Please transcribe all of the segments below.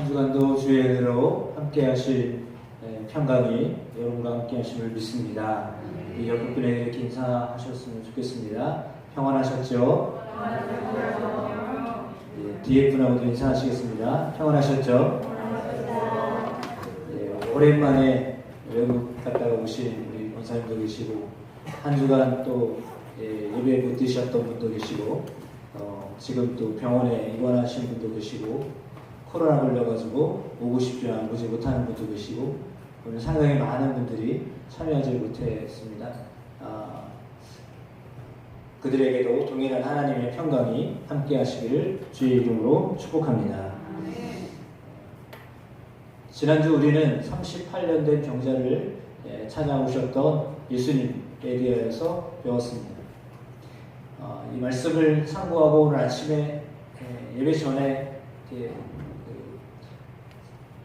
한 주간도 주의 은혜로 함께 하실 평강이 여러분과 함께 하심을 믿습니다. 우리 옆 분에게 이렇게 인사하셨으면 좋겠습니다. 평안하셨죠? 뒤에 분하고도 인사하시겠습니다. 평안하셨죠? 오랜만에 외국 갔다가 오신 우리 권사님도 계시고 한 주간 또 예배 못 드셨던 분도 계시고 지금 또 병원에 입원하신 분도 계시고 코로나 걸려가지고 오고 싶지 않고 오지 못하는 분도 계시고 오늘 상당히 많은 분들이 참여하지 못했습니다. 그들에게도 동일한 하나님의 평강이 함께 하시기를 주의 이름으로 축복합니다. 지난주 우리는 38년 된 병자를 찾아오셨던 예수님에 대해서 배웠습니다. 이 말씀을 참고하고 오늘 아침에 예배 전에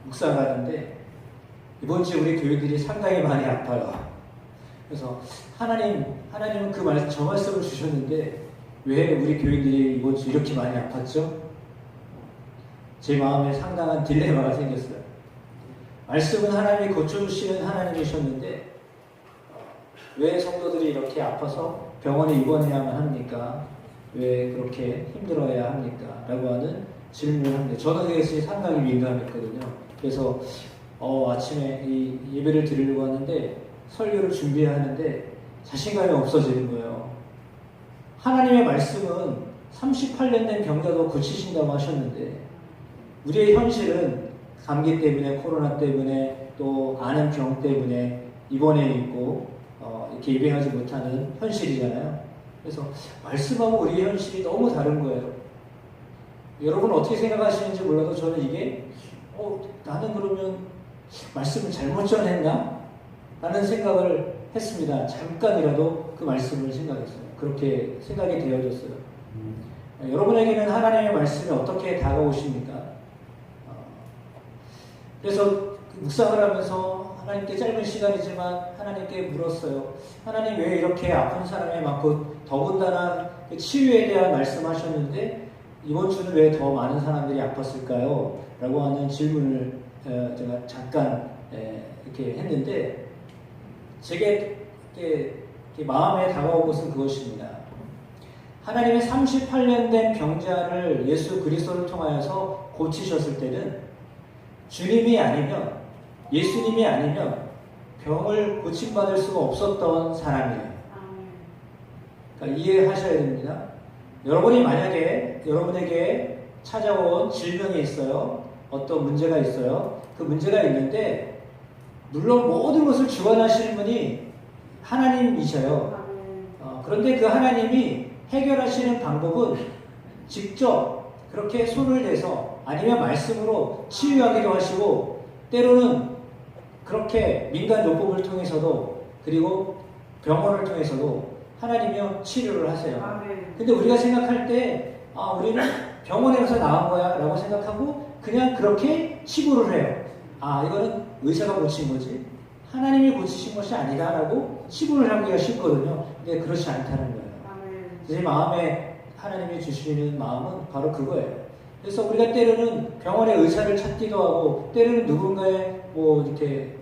묵상을 하는데 이번 주에 우리 교회들이 상당히 많이 아파요. 그래서 하나님은 저 말씀을 주셨는데 왜 우리 교회들이 이번 주 이렇게 많이 아팠죠? 제 마음에 상당한 딜레마가 생겼어요. 말씀은 하나님이 고쳐주시는 하나님이셨는데 왜 성도들이 이렇게 아파서 병원에 입원해야만 합니까? 왜 그렇게 힘들어야 합니까? 라고 하는 질문을 합니다. 저는 그것이 상당히 민감했거든요. 그래서 아침에 이 예배를 드리려고 하는데 설교를 준비해야 하는데 자신감이 없어지는 거예요. 하나님의 말씀은 38년 된 병자도 고치신다고 하셨는데 우리의 현실은 감기 때문에 코로나 때문에 또 아는 병 때문에 입원해 있고 이렇게 입행하지 못하는 현실이잖아요. 그래서 말씀하고 우리의 현실이 너무 다른 거예요. 여러분 어떻게 생각하시는지 몰라도 저는 이게 나는 그러면 말씀을 잘못 전했나? 라는 생각을 했습니다. 잠깐이라도 그 말씀을 생각했어요. 그렇게 생각이 되어졌어요. 여러분에게는 하나님의 말씀이 어떻게 다가오십니까? 그래서 묵상을 하면서 하나님께 짧은 시간이지만 하나님께 물었어요. 하나님 왜 이렇게 아픈 사람이 많고 더군다나 치유에 대한 말씀하셨는데 이번 주는 왜 더 많은 사람들이 아팠을까요? 라고 하는 질문을 제가 잠깐 이렇게 했는데 제게 마음에 다가온 것은 그것입니다. 하나님의 38년 된 병자를 예수 그리스도를 통하여서 고치셨을 때는 주님이 아니면 예수님이 아니면 병을 고침받을 수가 없었던 사람이에요. 그러니까 이해하셔야 됩니다. 여러분이 만약에 여러분에게 찾아온 질병이 있어요. 어떤 문제가 있어요. 그 문제가 있는데 물론 모든 것을 주관하시는 분이 하나님이셔요. 그런데 그 하나님이 해결하시는 방법은 직접 그렇게 손을 대서 아니면 말씀으로 치유하기도 하시고 때로는 그렇게 민간요법을 통해서도 그리고 병원을 통해서도 하나님이 치료를 하세요. 근데 우리가 생각할 때 우리는 병원에 가서 나은 거야 라고 생각하고 그냥 그렇게 치부를 해요. 이거는 의사가 고친 거지 하나님이 고치신 것이 아니다 라고 치부를 하기가 쉽거든요. 근데 그렇지 않다는 거예요. 제 마음에 하나님이 주시는 마음은 바로 그거예요. 그래서 우리가 때로는 병원의 의사를 찾기도 하고 때로는 누군가의 이렇게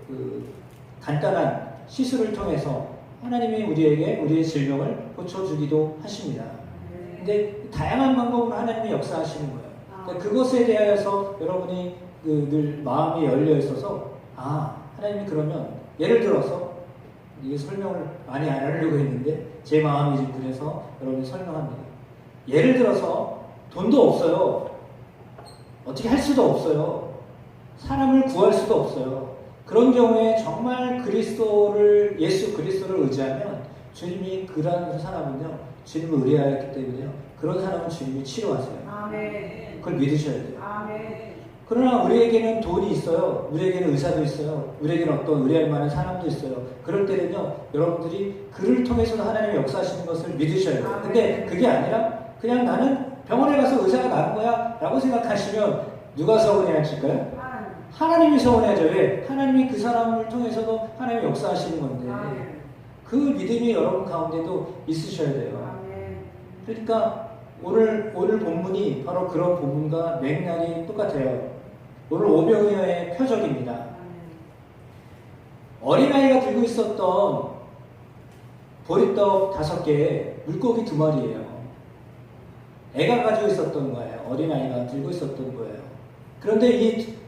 간단한 시술을 통해서 하나님이 우리에게 우리의 질병을 고쳐주기도 하십니다. 근데 다양한 방법으로 하나님이 역사하시는 거예요. 그러니까 그것에 대하여서 여러분이 늘 마음이 열려 있어서 하나님이 그러면 예를 들어서 이게 설명을 많이 안 하려고 했는데 제 마음이 지금 그래서 여러분이 설명합니다. 예를 들어서 돈도 없어요. 어떻게 할 수도 없어요. 사람을 구할 수도 없어요. 그런 경우에 정말 예수 그리스도를 의지하면 주님이 그런 사람은요, 주님을 의뢰하였기 때문에요, 그런 사람은 주님이 치료하세요. 그걸 믿으셔야 돼요. 그러나 우리에게는 돈이 있어요. 우리에게는 의사도 있어요. 우리에게는 어떤 의뢰할 만한 사람도 있어요. 그럴 때는요, 여러분들이 그를 통해서도 하나님의 역사하시는 것을 믿으셔야 돼요. 근데 그게 아니라 그냥 나는 병원에 가서 의사가 나은 거야 라고 생각하시면 누가 서운해하실까요? 하나님이 서운해하죠. 왜? 하나님이 그 사람을 통해서도 하나님의 역사하시는 건데 그 믿음이 여러분 가운데도 있으셔야 돼요. 그러니까 오늘 본문이 바로 그런 본문과 맥락이 똑같아요. 오늘 오병이어의 표적입니다. 어린아이가 들고 있었던 보리떡 5개, 물고기 2마리예요. 애가 가지고 있었던 거예요. 어린아이가 들고 있었던 거예요. 그런데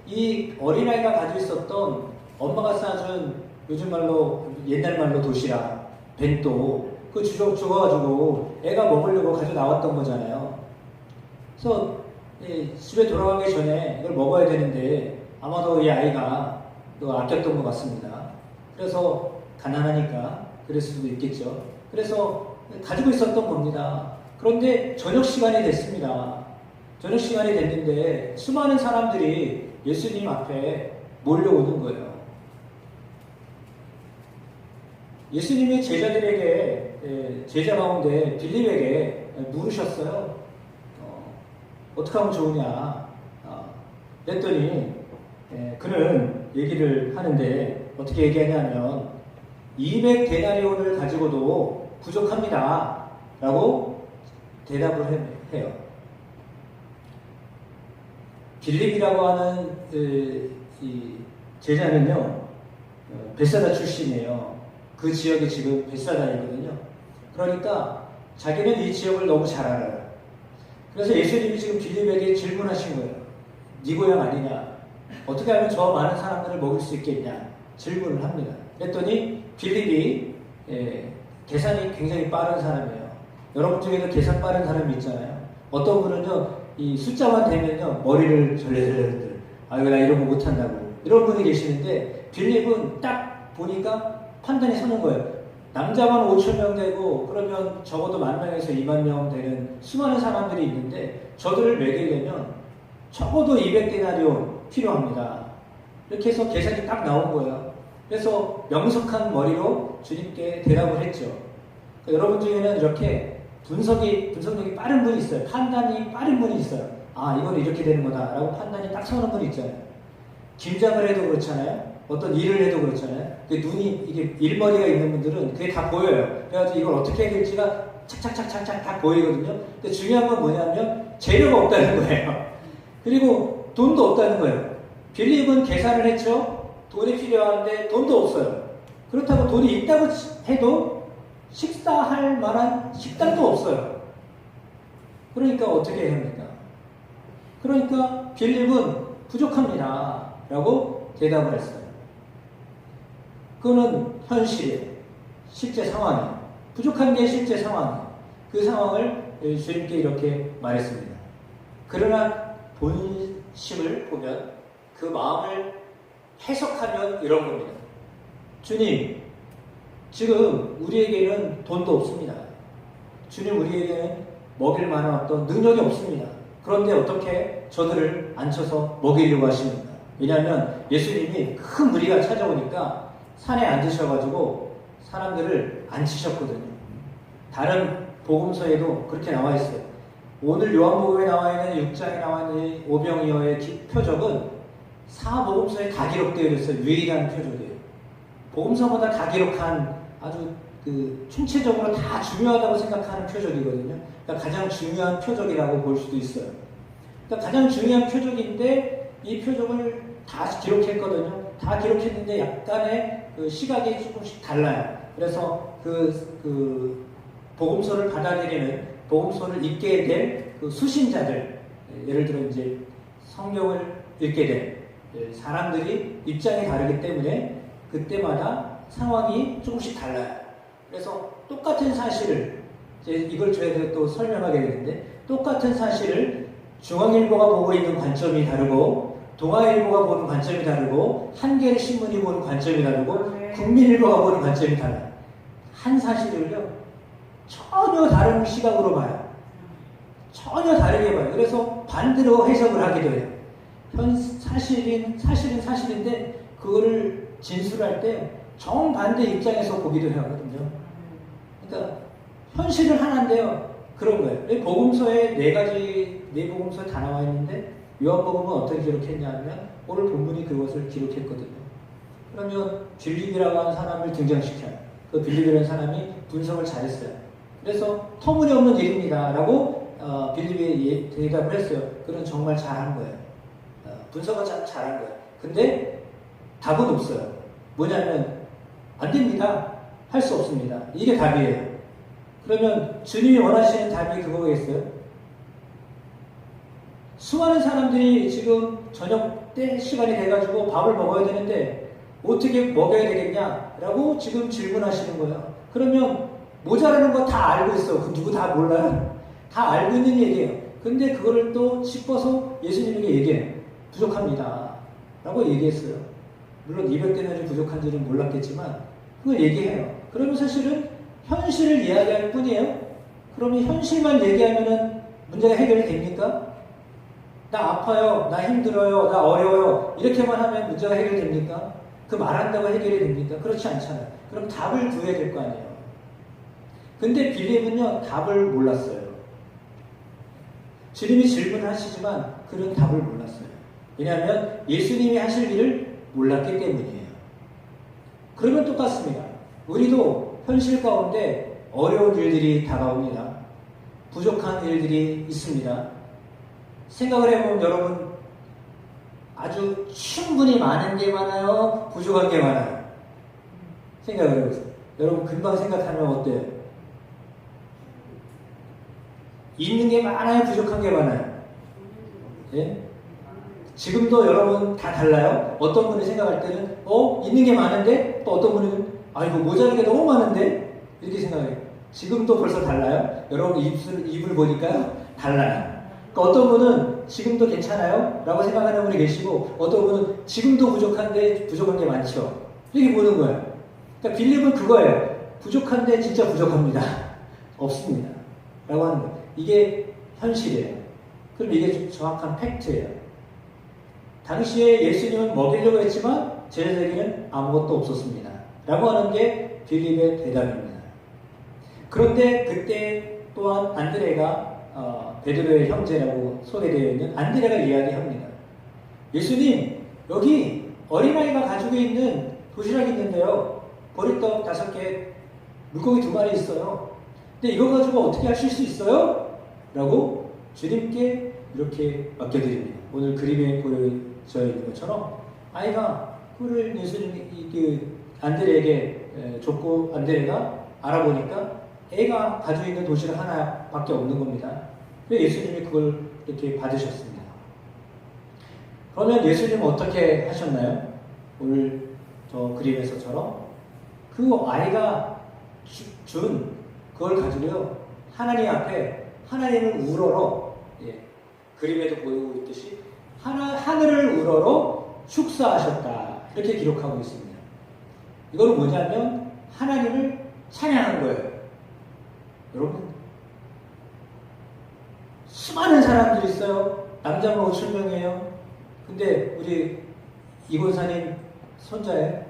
이 어린아이가 가지고 있었던 엄마가 싸준 요즘 말로 옛날 말로 도시락, 벤또 그거 주워가지고 애가 먹으려고 가지고 나왔던 거잖아요. 그래서 집에 돌아가기 전에 이걸 먹어야 되는데 아마도 이 아이가 아꼈던 것 같습니다. 그래서 가난하니까 그랬을 수도 있겠죠. 그래서 가지고 있었던 겁니다. 그런데 저녁 시간이 됐습니다. 저녁 시간이 됐는데 수많은 사람들이 예수님 앞에 몰려오는 거예요. 예수님이 제자들에게, 제자 가운데 빌립에게 물으셨어요. 어떻게 하면 좋으냐. 그랬더니 그는 얘기를 하는데 어떻게 얘기하냐면 200데나리온을 가지고도 부족합니다. 라고 대답을 해요. 빌립이라고 하는 이 제자는요, 벳사다 출신이에요. 그 지역이 지금 벳사다이거든요. 그러니까 자기는 이 지역을 너무 잘 알아요. 그래서 예수님이 지금 빌립에게 질문하신 거예요. 네 고향 아니냐? 어떻게 하면 저 많은 사람들을 먹일 수 있겠냐? 질문을 합니다. 그랬더니 빌립이 계산이 굉장히 빠른 사람이에요. 여러분 중에도 계산 빠른 사람이 있잖아요. 어떤 분은요, 이 숫자만 되면요, 머리를 절레절레 아이고 나 이런 거 못한다고 이런 분이 계시는데 빌립은 딱 보니까 판단이 서는 거예요. 남자만 5,000명 되고 그러면 적어도 10,000명에서 20,000명 되는 수많은 사람들이 있는데 저들을 먹이려면 적어도 200데나리온 필요합니다. 이렇게 해서 계산이 딱 나온 거예요. 그래서 명석한 머리로 주님께 대답을 했죠. 그러니까 여러분 중에는 이렇게 분석력이 빠른 분이 있어요. 판단이 빠른 분이 있어요. 아, 이건 이렇게 되는 거다 라고 판단이 딱 서는 분이 있잖아요. 김장을 해도 그렇잖아요. 어떤 일을 해도 그렇잖아요. 눈이, 이게 일머리가 있는 분들은 그게 다 보여요. 그래가지고 이걸 어떻게 해야 될지가 착착착착착 다 보이거든요. 근데 중요한 건 뭐냐면 재료가 없다는 거예요. 그리고 돈도 없다는 거예요. 빌립은 계산을 했죠. 돈이 필요한데 돈도 없어요. 그렇다고 돈이 있다고 해도 식사할 만한 식당도 없어요. 그러니까 어떻게 해야 합니까? 그러니까 빌립은 부족합니다. 라고 대답을 했어요. 그거는 현실이에요. 실제 상황이에요. 부족한 게 실제 상황이에요. 그 상황을 주님께 이렇게 말했습니다. 그러나 본심을 보면 그 마음을 해석하면 이런 겁니다. 주님, 지금 우리에게는 돈도 없습니다. 주님, 우리에게는 먹일 만한 어떤 능력이 없습니다. 그런데 어떻게 저들을 앉혀서 먹이려고 하십니까? 왜냐하면 예수님이 큰 무리가 찾아오니까 산에 앉으셔가지고 사람들을 앉히셨거든요. 다른 복음서에도 그렇게 나와 있어요. 오늘 요한복음에 나와 있는 6장에 나와 있는 오병이어의 표적은 사복음서에 다 기록되어 있어요. 유일한 표적이에요. 복음서보다 다 기록한 아주 총체적으로 다 중요하다고 생각하는 표적이거든요. 그러니까 가장 중요한 표적이라고 볼 수도 있어요. 그러니까 가장 중요한 표적인데 이 표적을 다 기록했거든요. 다 기록했는데 약간의 시각이 조금씩 달라요. 그래서 복음서를 받아들이는 복음서를 읽게 될 수신자들, 예를 들어 이제 성경을 읽게 된 사람들이 입장이 다르기 때문에 그때마다 상황이 조금씩 달라요. 그래서 똑같은 사실을 이걸 저희가 또 설명하게 되는데 똑같은 사실을 중앙일보가 보고 있는 관점이 다르고 동아일보가 보는 관점이 다르고 한겨레 신문이 보는 관점이 다르고 국민일보가 보는 관점이 달라요. 한 사실을요 전혀 다른 시각으로 봐요. 전혀 다르게 봐요. 그래서 반대로 해석을 하기도 해요. 사실은 사실인데 그거를 진술할 때 정반대 입장에서 보기도 하거든요. 그러니까 현실은 하나인데요. 그런 거예요. 복음서에 네 복음서에 다 나와 있는데 요한복음은 어떻게 기록했냐면 오늘 본문이 그것을 기록했거든요. 그러면 빌립이라고 하는 사람을 등장시켜요. 그 빌립이라는 사람이 분석을 잘했어요. 그래서 터무니없는 일입니다. 라고 빌립이 대답을 했어요. 그건 정말 잘한 거예요. 분석을 잘한 거예요. 근데 답은 없어요. 뭐냐면 안 됩니다. 할 수 없습니다. 이게 답이에요. 그러면 주님이 원하시는 답이 그거겠어요? 수많은 사람들이 지금 저녁 때 시간이 돼가지고 밥을 먹어야 되는데 어떻게 먹여야 되겠냐라고 지금 질문하시는 거예요. 그러면 모자라는 거 다 알고 있어. 그 누구 다 몰라요? 다 알고 있는 얘기예요. 근데 그거를 또 짚어서 예수님에게 얘기해요. 부족합니다. 라고 얘기했어요. 물론 200데나리 부족한지는 몰랐겠지만 그걸 얘기해요. 그러면 사실은 현실을 이야기할 뿐이에요. 그러면 현실만 얘기하면 문제가 해결이 됩니까? 나 아파요, 나 힘들어요, 나 어려워요 이렇게만 하면 문제가 해결됩니까? 그 말한다고 해결이 됩니까? 그렇지 않잖아요. 그럼 답을 구해야 될 거 아니에요. 근데 빌립은요 답을 몰랐어요. 주님이 질문하시지만 그런 답을 몰랐어요. 왜냐하면 예수님이 하실 일을 몰랐기 때문이에요. 그러면 똑같습니다. 우리도 현실 가운데 어려운 일들이 다가옵니다. 부족한 일들이 있습니다. 생각을 해보면 여러분 아주 충분히 많은 게 많아요? 부족한 게 많아요? 생각을 해보세요. 여러분 금방 생각하면 어때요? 있는 게 많아요? 부족한 게 많아요? 예? 지금도 여러분 다 달라요? 어떤 분이 생각할 때는 있는 게 많은데 또 어떤 분은 이거 모자란 게 너무 많은데 이렇게 생각해요. 지금도 벌써 달라요? 여러분 입을 보니까요 달라요. 그러니까 어떤 분은 지금도 괜찮아요? 라고 생각하는 분이 계시고 어떤 분은 지금도 부족한데 부족한 게 많죠. 이렇게 보는 거예요. 그러니까 빌립은 그거예요. 부족한데 진짜 부족합니다. 없습니다. 라고 하는 거예요. 이게 현실이에요. 그럼 이게 정확한 팩트예요. 당시에 예수님은 먹이려고 했지만 제자들에게는 아무것도 없었습니다. 라고 하는 게 빌립의 대답입니다. 그런데 그때 또한 안드레가 베드로의 형제라고 소개되어 있는 안드레가 이야기합니다. 예수님, 여기 어린아이가 가지고 있는 도시락이 있는데요. 보리떡 5개, 물고기 2마리 있어요. 근데 이거 가지고 어떻게 하실 수 있어요? 라고 주님께 이렇게 맡겨드립니다. 오늘 그림에 보여져 있는 것처럼 아이가 그를 예수님이 안드레에게 줬고 안드레가 알아보니까 애가 가지고 있는 도시락 하나밖에 없는 겁니다. 그래서 예수님이 그걸 이렇게 받으셨습니다. 그러면 예수님은 어떻게 하셨나요? 오늘 저 그림에서처럼 그 아이가 준 그걸 가지고요 하나님 앞에 하나님을 우러러 그림에도 보이고 있듯이 하늘을 우러러 축사하셨다 이렇게 기록하고 있습니다. 이거는 뭐냐면 하나님을 찬양한 거예요. 여러분 수많은 사람들이 있어요. 남자만 5,000명이에요. 근데 우리 이곤사님 손자예요.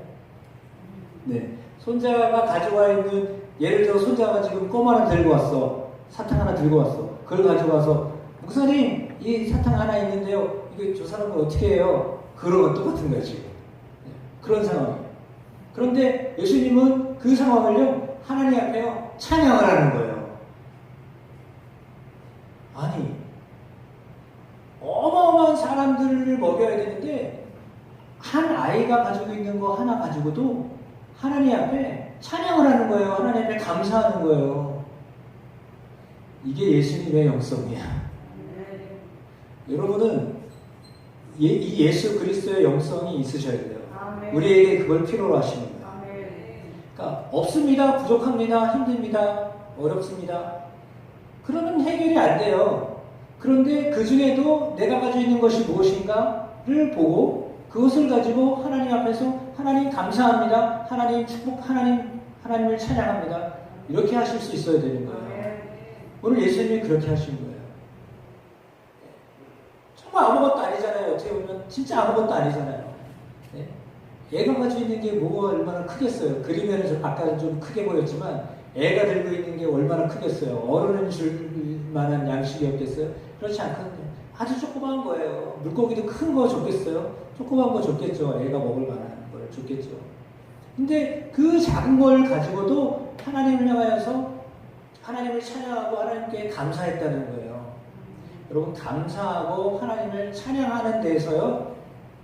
네, 손자가 가져와 있는 예를 들어 손자가 지금 껌 하나 들고 왔어. 사탕 하나 들고 왔어. 그걸 가져가서 목사님 이 사탕 하나 있는데요. 이게 저 사람은 어떻게 해요? 그런 건 똑같은 거예요 지금. 네, 그런 상황이에요. 그런데 예수님은 그 상황을요 하나님 앞에요 찬양을 하는 거예요. 아니 어마어마한 사람들을 먹여야 되는데 한 아이가 가지고 있는 거 하나 가지고도 하나님 앞에 찬양을 하는 거예요. 하나님 앞에 감사하는 거예요. 이게 예수님의 영성이야. 여러분은 이 예수 그리스도의 영성이 있으셔야 돼요. 우리에게 그걸 필요로 하시는 거예요. 그러니까 없습니다. 부족합니다. 힘듭니다. 어렵습니다. 그러면 해결이 안 돼요. 그런데 그 중에도 내가 가지고 있는 것이 무엇인가를 보고 그것을 가지고 하나님 앞에서 하나님 감사합니다. 하나님 축복, 하나님을 찬양합니다. 이렇게 하실 수 있어야 되는 거예요. 오늘 예수님이 그렇게 하신 거예요. 정말 아무것도 아니잖아요. 어떻게 보면 진짜 아무것도 아니잖아요. 네? 애가 가지고 있는 게 뭐가 얼마나 크겠어요. 그림에는 아까 좀 크게 보였지만 애가 들고 있는 게 얼마나 크겠어요. 어른은 줄 만한 양식이 없겠어요. 그렇지 않거든요. 아주 조그마한 거예요. 물고기도 큰 거 줬겠어요. 조그마한 거 줬겠죠. 애가 먹을 만한 걸 줬겠죠. 근데 그 작은 걸 가지고도 하나님을 향하여서 하나님을 찬양하고 하나님께 감사했다는 거예요. 여러분 감사하고 하나님을 찬양하는 데서요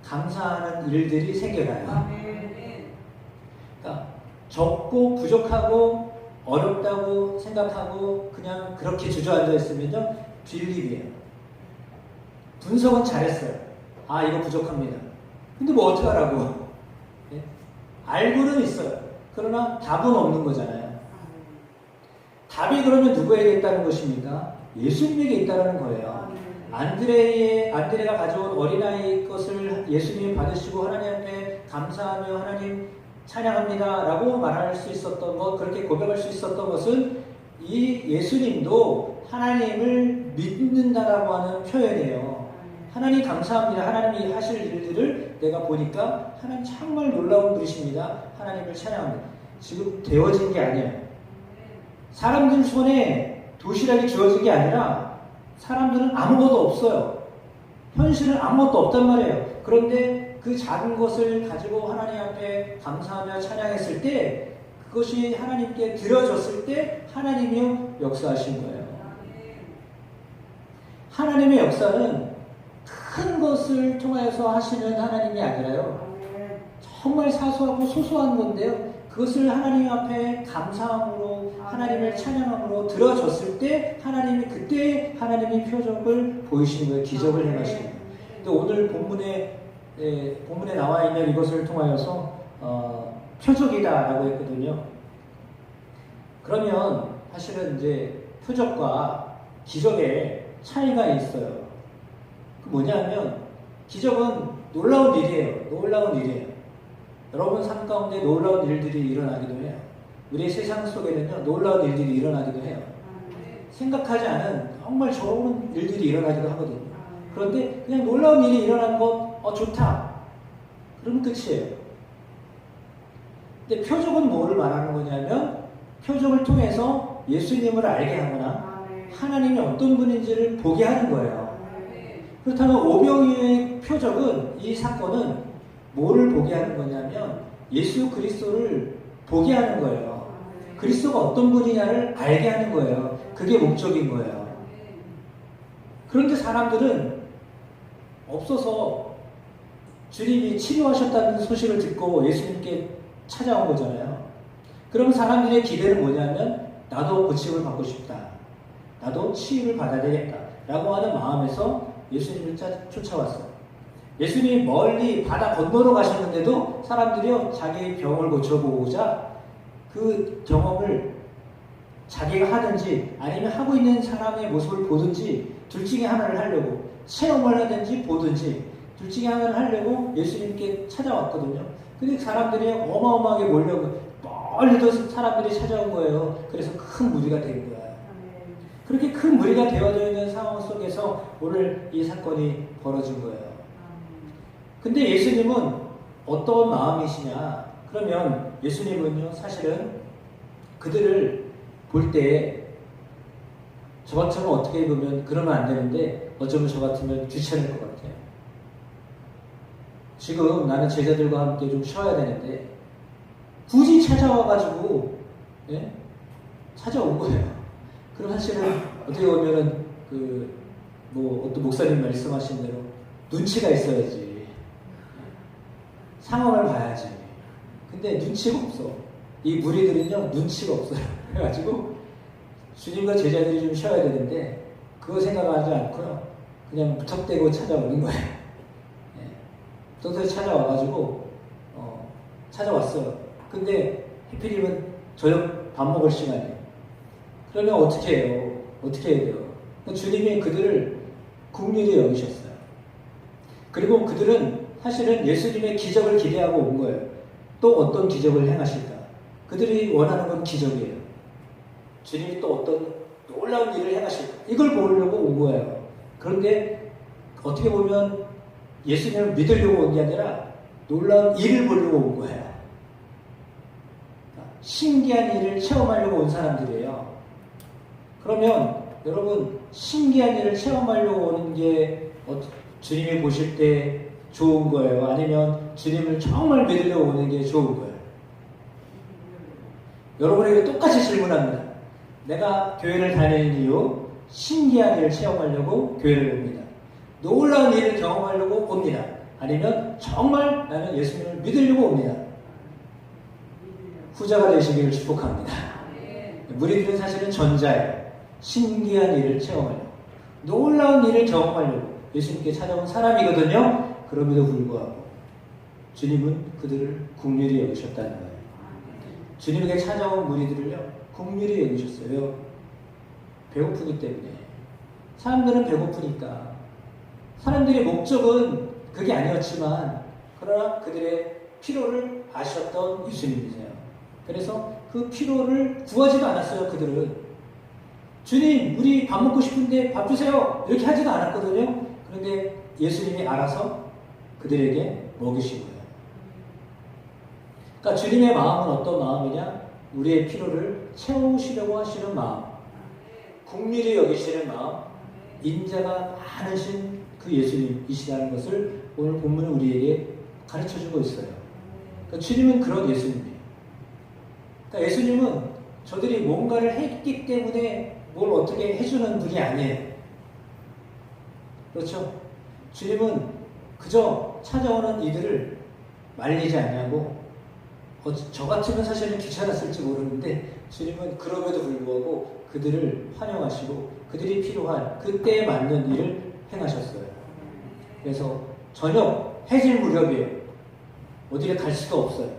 감사하는 일들이 생겨나요. 아멘. 그러니까 적고 부족하고 어렵다고 생각하고 그냥 그렇게 주저앉아 있으면요, 빌립이에요. 분석은 잘했어요. 아, 이거 부족합니다. 근데 뭐 어떡하라고. 예? 알고는 있어요. 그러나 답은 없는 거잖아요. 답이 그러면 누구에게 있다는 것입니까? 예수님에게 있다는 거예요. 안드레가 가져온 어린아이 것을 예수님이 받으시고 하나님 앞에 감사하며 하나님 찬양합니다 라고 말할 수 있었던 것, 그렇게 고백할 수 있었던 것은 이 예수님도 하나님을 믿는다라고 하는 표현이에요. 하나님 감사합니다. 하나님이 하실 일들을 내가 보니까 하나님 정말 놀라운 분이십니다. 하나님을 찬양합니다. 지금 되어진 게 아니에요. 사람들 손에 도시락이 주어진 게 아니라 사람들은 아무것도 없어요. 현실은 아무것도 없단 말이에요. 그런데 그 작은 것을 가지고 하나님 앞에 감사하며 찬양했을 때 그것이 하나님께 드려졌을 때 하나님이 역사하신 거예요. 하나님의 역사는 큰 것을 통하여서 하시는 하나님이 아니라요. 정말 사소하고 소소한 건데요. 그것을 하나님 앞에 감사함으로 하나님을 찬양함으로 들어줬을 때 하나님이 그때 하나님의 표적을 보이시는 거예요. 기적을 행하시는 거예요. 근데 오늘 본문에 나와 있는 이것을 통하여서 표적이다라고 했거든요. 그러면 사실은 이제 표적과 기적의 차이가 있어요. 그 뭐냐면 기적은 놀라운 일이에요. 놀라운 일이에요. 여러분 삶 가운데 놀라운 일들이 일어나기도 해요. 우리의 세상 속에는요, 놀라운 일들이 일어나기도 해요. 생각하지 않은 정말 좋은 일들이 일어나기도 하거든요. 그런데 그냥 놀라운 일이 일어난 것, 좋다. 그러면 끝이에요. 근데 표적은 뭐를 말하는 거냐면 표적을 통해서 예수님을 알게 하거나 하나님이 어떤 분인지를 보게 하는 거예요. 그렇다면 오병이어의 표적은, 이 사건은 뭐를 보게 하는 거냐면 예수 그리스도를 보게 하는 거예요. 그리스도가 어떤 분이냐를 알게 하는 거예요. 그게 목적인 거예요. 그런데 사람들은 없어서 주님이 치료하셨다는 소식을 듣고 예수님께 찾아온 거잖아요. 그럼 사람들의 기대는 뭐냐면 나도 고침을 받고 싶다. 나도 치유를 받아야 되겠다. 라고 하는 마음에서 예수님을 쫓아왔어요. 예수님이 멀리 바다 건너러 가셨는데도 사람들이요, 자기의 병을 고쳐보고자 그 경험을 자기가 하든지 아니면 하고 있는 사람의 모습을 보든지 둘 중에 하나를 하려고, 체험을 하든지 보든지 둘 중에 하나를 하려고 예수님께 찾아왔거든요. 근데 사람들이 어마어마하게 몰려고 멀리도 사람들이 찾아온 거예요. 그래서 큰 무리가 된 거예요. 그렇게 큰 무리가 되어져 있는 상황 속에서 오늘 이 사건이 벌어진 거예요. 근데 예수님은 어떤 마음이시냐? 그러면 예수님은요, 사실은 그들을 볼 때 저같으면 어떻게 보면 그러면 안 되는데 어쩌면 저 같으면 귀찮을 것 같아요. 지금 나는 제자들과 함께 좀 쉬어야 되는데 굳이 찾아와가지고 찾아온 거예요. 그럼 사실은 어떻게 보면은 어떤 목사님 말씀하신 대로 눈치가 있어야지. 상황을 봐야지. 근데 눈치가 없어. 이 무리들은요, 눈치가 없어요. 그래가지고 주님과 제자들이 좀 쉬어야 되는데 그거 생각하지 않고요, 그냥 무턱대고 찾아오는 거예요. 무턱대고 찾아와가지고 찾아왔어요. 근데 해필이면 저녁 밥 먹을 시간이에요. 그러면 어떻게 해요? 어떻게 해야 돼요? 주님이 그들을 긍휼히 여기셨어요. 그리고 그들은 사실은 예수님의 기적을 기대하고 온 거예요. 또 어떤 기적을 행하실까? 그들이 원하는 건 기적이에요. 주님이 또 어떤 놀라운 일을 행하실까? 이걸 보려고 온 거예요. 그런데 어떻게 보면 예수님을 믿으려고 온 게 아니라 놀라운 일을 보려고 온 거예요. 신기한 일을 체험하려고 온 사람들이에요. 그러면 여러분, 신기한 일을 체험하려고 오는 게 주님이 보실 때 좋은 거예요? 아니면 주님을 정말 믿으려고 오는 게 좋은 거예요? 여러분에게 똑같이 질문합니다. 내가 교회를 다니는 이유, 신기한 일을 체험하려고 교회를 옵니다. 놀라운 일을 경험하려고 옵니다. 아니면 정말 나는 예수님을 믿으려고 옵니다. 후자가 되시기를 축복합니다. 무리들은 사실은 전자예요. 신기한 일을 체험하려고, 놀라운 일을 경험하려고 예수님께 찾아온 사람이거든요. 그럼에도 불구하고 주님은 그들을 긍휼히 여기셨다는 거예요. 주님에게 찾아온 무리들을요, 긍휼히 여기셨어요. 왜요? 배고프기 때문에. 사람들은 배고프니까. 사람들의 목적은 그게 아니었지만, 그러나 그들의 필요를 아셨던 예수님이세요. 그래서 그 필요를 구하지도 않았어요. 그들은 주님, 우리 밥 먹고 싶은데 밥 주세요, 이렇게 하지도 않았거든요. 그런데 예수님이 알아서 그들에게 먹이신 거예요. 그러니까 주님의 마음은 어떤 마음이냐? 우리의 필요를 채우시려고 하시는 마음, 긍휼히 여기시는 마음, 인자가 많으신 그 예수님이시라는 것을 오늘 본문은 우리에게 가르쳐주고 있어요. 그러니까 주님은 그런 예수님이에요. 그러니까 예수님은 저들이 뭔가를 했기 때문에 뭘 어떻게 해주는 분이 아니에요. 그렇죠? 주님은 그저 찾아오는 이들을 말리지 않냐고, 저 같으면 사실은 귀찮았을지 모르는데 주님은 그럼에도 불구하고 그들을 환영하시고 그들이 필요한 그때에 맞는 일을 행하셨어요. 그래서 저녁 해질 무렵이에요. 어디를 갈 수도 없어요.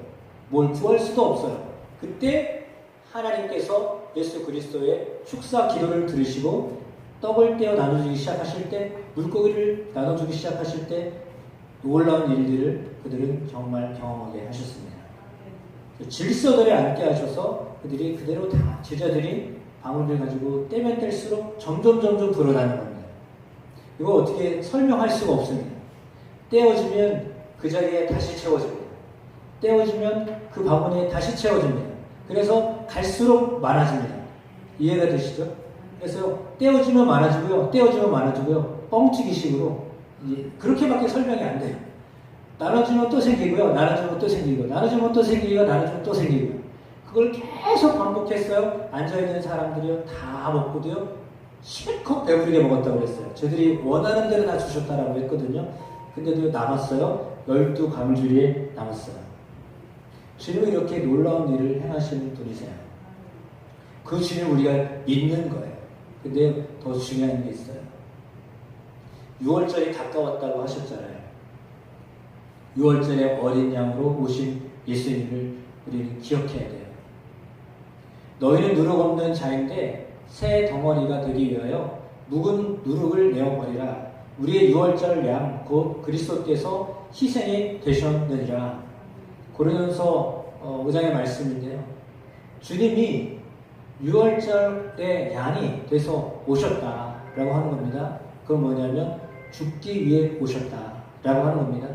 뭘 구할 수도 없어요. 그때 하나님께서 예수 그리스도의 축사 기도를 들으시고 떡을 떼어 나눠주기 시작하실 때, 물고기를 나눠주기 시작하실 때 놀라운 일들을 그들은 정말 경험하게 하셨습니다. 질서들에 앉게 하셔서 그들이 그대로 다, 제자들이 방울을 가지고 떼면 뗄수록 점점 불어나는 겁니다. 이거 어떻게 설명할 수가 없습니다. 떼어주면 그 자리에 다시 채워집니다. 떼어주면 그 바구니에 다시 채워집니다. 그래서 갈수록 많아집니다. 이해가 되시죠? 그래서 떼어주면 많아지고요, 떼어주면 많아지고요, 뻥튀기식으로 그렇게밖에 설명이 안 돼요. 나눠주면 또 생기고요, 나눠주면 또 생기고, 나눠주면 또 생기고, 나눠주면 또 생기고. 그걸 계속 반복했어요. 앉아있는 사람들이요, 다 먹고도요, 실컷 배부르게 먹었다고 그랬어요. 저들이 원하는 대로 다 주셨다라고 했거든요. 근데도 남았어요. 12가물줄이 남았어요. 주님은 이렇게 놀라운 일을 행하시는 분이세요. 그 주님을 우리가 믿는 거예요. 근데 더 중요한 게 있어요. 6월절이 가까웠다고 하셨잖아요. 6월절에 어린 양으로 오신 예수님을 우리는 기억해야 돼요. 너희는 누룩 없는 자인데 새 덩어리가 되기 위하여 묵은 누룩을 내어버리라. 우리의 6월절 양 곧 그리스도께서 희생이 되셨느니라. 고린도전서 5장의 말씀인데요. 주님이 6월절의 양이 돼서 오셨다라고 하는 겁니다. 그건 뭐냐면 죽기 위해 오셨다라고 하는 겁니다.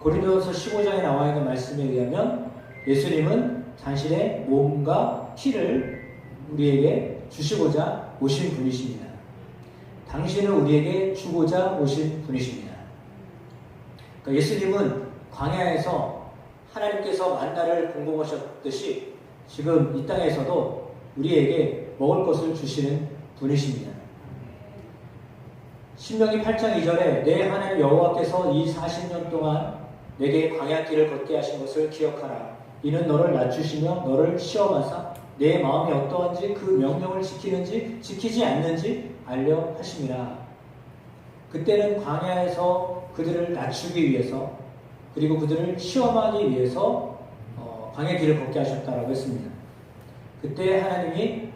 고린도전서 15장에 나와 있는 말씀에 의하면 예수님은 당신의 몸과 피를 우리에게 주시고자 오신 분이십니다. 당신을 우리에게 주고자 오신 분이십니다. 그러니까 예수님은 광야에서 하나님께서 만나를 공급하셨듯이 지금 이 땅에서도 우리에게 먹을 것을 주시는 분이십니다. 신명기 8장 2절에 내 하나님 여호와께서 이 40년 동안 내게 광야길을 걷게 하신 것을 기억하라. 이는 너를 낮추시며 너를 시험하사 내 마음이 어떠한지 그 명령을 지키는지 지키지 않는지 알려 하심이라. 그때는 광야에서 그들을 낮추기 위해서, 그리고 그들을 시험하기 위해서 광야 길을 걷게 하셨다라고 했습니다. 그때 하나님이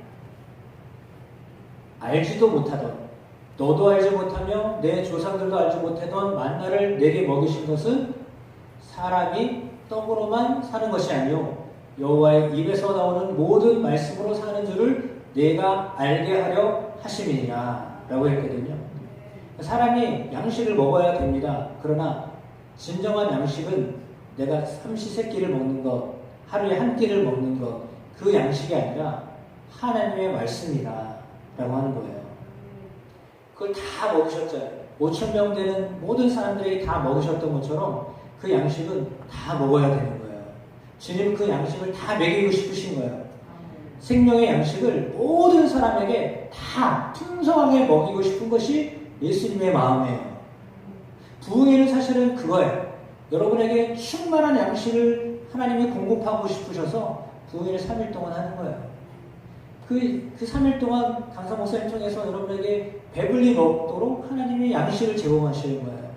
알지도 못하던, 너도 알지 못하며 내 조상들도 알지 못하던 만나를 내게 먹이신 것은 사람이 떡으로만 사는 것이 아니요 여호와의 입에서 나오는 모든 말씀으로 사는 줄을 내가 알게 하려 하심이니라 라고 했거든요. 사람이 양식을 먹어야 됩니다. 그러나 진정한 양식은 내가 삼시세끼를 먹는 것, 하루에 한 끼를 먹는 것, 그 양식이 아니라 하나님의 말씀이다 라고 하는 거예요. 그걸 다 먹으셨잖아요. 5,000명 되는 모든 사람들에게 다 먹으셨던 것처럼 그 양식은 다 먹어야 되는 거예요. 주님은 그 양식을 다 먹이고 싶으신 거예요. 생명의 양식을 모든 사람에게 다 풍성하게 먹이고 싶은 것이 예수님의 마음이에요. 부흥회는 사실은 그거예요. 여러분에게 충만한 양식을 하나님이 공급하고 싶으셔서 부흥회를 3일 동안 하는 거예요. 그 3일 동안 강사 목사님 통해서 여러분에게 배불리 먹도록 하나님이 양식을 제공하시는 거예요.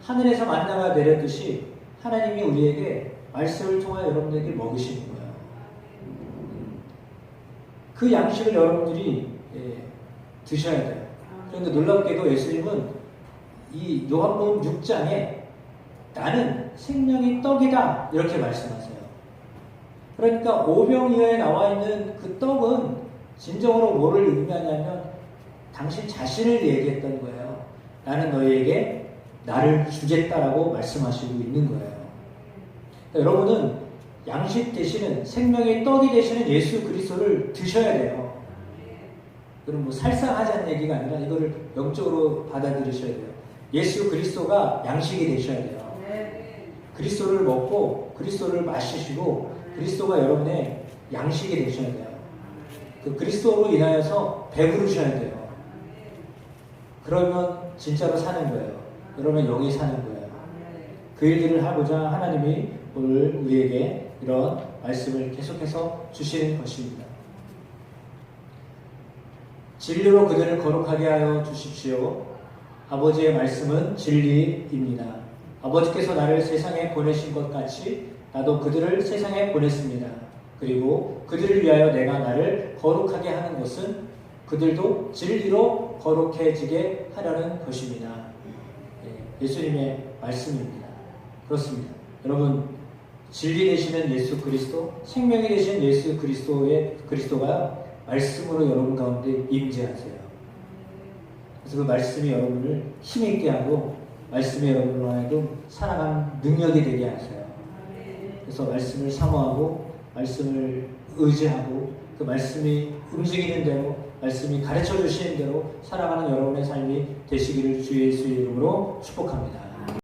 하늘에서 만나가 내렸듯이 하나님이 우리에게 말씀을 통하여 여러분에게 먹이시는 거예요. 그 양식을 여러분들이 드셔야 돼요. 그런데 놀랍게도 예수님은 이 요한복음 6장에 나는 생명의 떡이다 이렇게 말씀하세요. 그러니까 오병이어에 나와 있는 그 떡은 진정으로 뭐를 의미하냐면 당신 자신을 얘기했던 거예요. 나는 너희에게 나를 주겠다라고 말씀하시고 있는 거예요. 그러니까 여러분은 양식 대신은 생명의 떡이 되시는 예수 그리스도를 드셔야 돼요. 그럼 뭐 살상하자는 얘기가 아니라 이거를 영적으로 받아들이셔야 돼요. 예수 그리스도가 양식이 되셔야 돼요. 그리스도를 먹고 그리스도를 마시시고 그리스도가 여러분의 양식이 되셔야 돼요. 그 그리스도로 인하여서 배부르셔야 돼요. 그러면 진짜로 사는 거예요. 여러분의 영이 사는 거예요. 그 일들을 하고자 하나님이 오늘 우리에게 이런 말씀을 계속해서 주시는 것입니다. 진리로 그들을 거룩하게 하여 주십시오. 아버지의 말씀은 진리입니다. 아버지께서 나를 세상에 보내신 것 같이 나도 그들을 세상에 보냈습니다. 그리고 그들을 위하여 내가 나를 거룩하게 하는 것은 그들도 진리로 거룩해지게 하려는 것입니다. 예수님의 말씀입니다. 그렇습니다. 여러분, 진리 되시는 예수 그리스도, 생명이 되시는 예수 그리스도가 말씀으로 여러분 가운데 임재하세요. 그래서 그 말씀이 여러분을 힘있게 하고 말씀이 여러분으로 하여금 살아가는 능력이 되게 하세요. 그래서 말씀을 사모하고 말씀을 의지하고 그 말씀이 움직이는 대로 말씀이 가르쳐 주시는 대로 살아가는 여러분의 삶이 되시기를 주 예수의 이름으로 축복합니다.